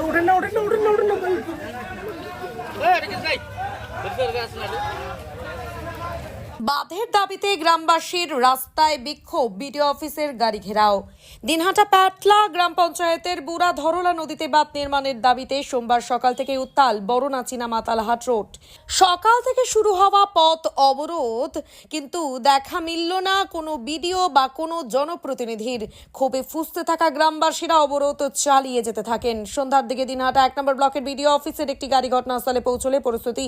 উঠেন না উঠেন না উঠেন না উঠেন না বাঁধের দাবিতে গ্রামবাসীর রাস্তায় বিক্ষোভ, বিডিও অফিসের গাড়ি ঘেরাও। দিনহাটা পাটলা গ্রাম পঞ্চায়েতের বুড়া ধরলা নদীতে বাঁধ নির্মাণের দাবিতে সোমবার সকাল থেকে উত্তাল বড়নাচিনা মাতালহাট রোড। সকাল থেকে শুরু হওয়া পথ অবরোধ, কিন্তু দেখা মিলল না কোনো বিডিও বা কোনো জনপ্রতিনিধির। ক্ষোভে ফুঁসতে থাকা গ্রামবাসীরা অবরোধ চালিয়ে যেতে থাকেন। সন্ধ্যার দিকে দিনহাটা 1 নম্বর ব্লকের বিডিও অফিসের একটি গাড়ি ঘটনাস্থলে পৌঁছলে পরিস্থিতি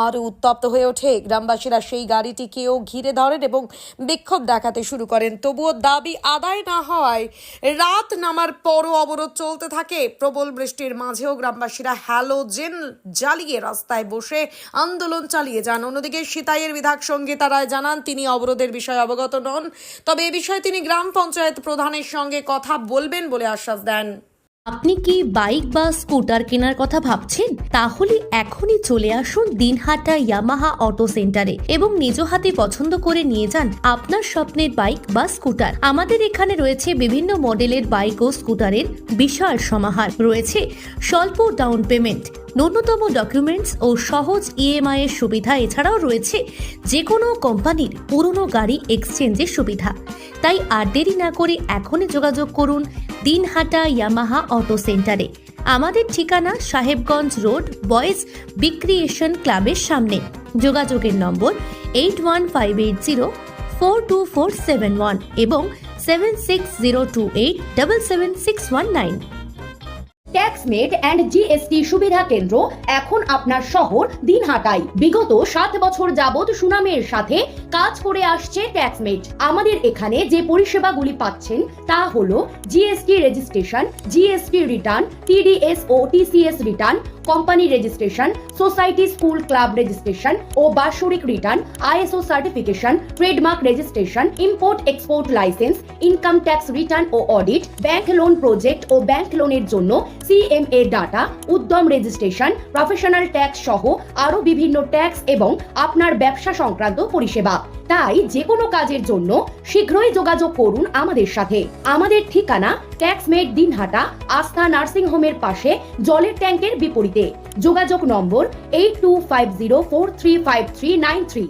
আরও উত্তপ্ত হয়ে ওঠে। গ্রামবাসীরা সেই গাড়িটি কেউ ঘিরে ধরেন এবং বিক্ষোভ দেখাতে শুরু করেন। তবুও দাবি আদায় না হওয়ায় রাত নামার পরও অবরোধ চলতে থাকে। প্রবল বৃষ্টির মাঝেও গ্রামবাসীরা হ্যালোজেন জ্বালিয়ে রাস্তায় বসে আন্দোলন চালিয়ে যান। অন্যদিকে সিতাইয়ের বিধায়ক সঙ্গীতা রায় জানান তিনি অবরোধের বিষয়ে অবগত নন, তবে এ বিষয়ে তিনি গ্রাম পঞ্চায়েত প্রধানের সঙ্গে কথা বলবেন বলে আশ্বাস দেন। আপনি কি বাইক বা স্কুটার কেনার কথা ভাবছেন? তাহলে এখনই চলে আসুন দিনহাটা ইয়ামাহা অটো সেন্টারে এবং নিজ হাতে পছন্দ করে নিয়ে যান আপনার স্বপ্নের বাইক বা স্কুটার। আমাদের এখানে রয়েছে বিভিন্ন মডেলের বাইক ও স্কুটারের বিশাল সমাহার। রয়েছে স্বল্প ডাউন পেমেন্ট, ন্যূনতম ডকুমেন্টস ও সহজ ইএমআই এর সুবিধা। এছাড়াও রয়েছে যে কোনো কোম্পানির পুরনো গাড়ি এক্সচেঞ্জের সুবিধা। তাই আর দেরি না করে এখনই যোগাযোগ করুন দিনহাটা ইয়ামাহা অটো সেন্টারে। আমাদের ঠিকানা সাহেবগঞ্জ রোড, বয়েজ বিক্রিয়েশন ক্লাবের সামনে। যোগাযোগের নম্বর 8158042471 এবং 7602877619। ট্যাক্সমেট অ্যান্ড জিএসটি সুবিধা কেন্দ্র এখন আপনার শহর দিনহাটায়। বিগত 7 বছর যাবৎ সুনামের সাথে কাজ করে আসছে ট্যাক্সমেট। আমাদের এখানে যে পরিষেবাগুলি পাচ্ছেন তা হলো GST registration, GST return, TDS ও TCS return, company registration, society school club registration ও বাৎসরিক return, ISO certification, trademark registration, import export licence, income tax return ও অডিট, ব্যাংক লোন প্রজেক্ট ও ব্যাংক লোনের জন্য CMA data, Udyam registration, professional tax সহ আরো বিভিন্ন ট্যাক্স এবং আপনার ব্যবসা সংক্রান্ত পরিষেবা। তাই যে কোনো কাজের জন্য শীঘ্রই যোগাযোগ করুন আমাদের সাথে। আমাদের ঠিকানা ট্যাক্সমেট দিনহাটা, আস্থা নার্সিং হোমের পাশে, জলের ট্যাঙ্কের বিপরীতে। যোগাযোগ নম্বর 8250435393।